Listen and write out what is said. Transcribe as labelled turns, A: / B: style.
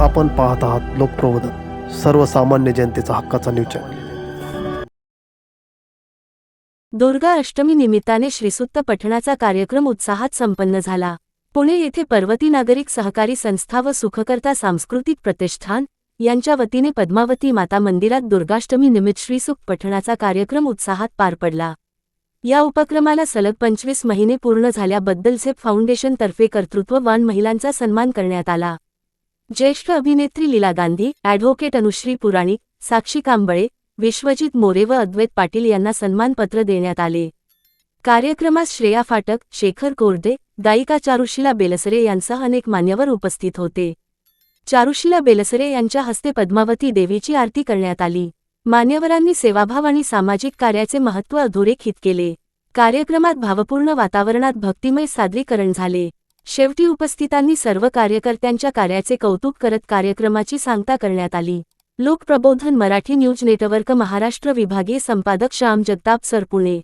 A: आपण पाहत आहात लोकप्रबोधन, सर्वसामान्य जनतेचा हक्काचा न्यूज चॅनल।
B: दुर्गा अष्टमी निमित्ताने श्रीसूक्त पठणाचा कार्यक्रम उत्साहात संपन्न झाला। पुणे येथे पर्वती नागरिक सहकारी संस्था व सुखकर्ता सांस्कृतिक प्रतिष्ठान यांच्या वतीने पद्मावती माता मंदिरात दुर्गाष्टमी निमित्त श्रीसूक्त पठणाचा कार्यक्रम उत्साहात पार पडला। या उपक्रमाला सलग 25 महिने पूर्ण झाल्याबद्दल झेप फाउंडेशन तर्फे कर्तृत्ववान महिलांचा सन्मान करण्यात आला। ज्येष्ठ अभिनेत्री लीला गांधी, ॲडव्होकेट अनुश्री पुराणिक, साक्षी कांबळे, विश्वजित मोरे व अद्वैत पाटील यांना सन्मानपत्र देण्यात आले। कार्यक्रमास श्रेया फाटक, शेखर कोरडे, गायिका चारुशीला बेलसरे यांसह अनेक मान्यवर उपस्थित होते। चारुशीला बेलसरे यांच्या हस्ते पद्मावती देवीची आरती करण्यात आली। मान्यवरांनी सेवाभाव आणि सामाजिक कार्याचे महत्त्व अधोरेखित केले। कार्यक्रमात भावपूर्ण वातावरणात भक्तिमय सादरीकरण झाले। शेवटी उपस्थितांनी सर्व कार्यकर्त्यांच्या कार्याचे कौतुक करत कार्यक्रमाची सांगता करण्यात आली। लोकप्रबोधन मराठी न्यूज नेटवर्क महाराष्ट्र विभागीय संपादक श्याम जगताप सर, पुणे।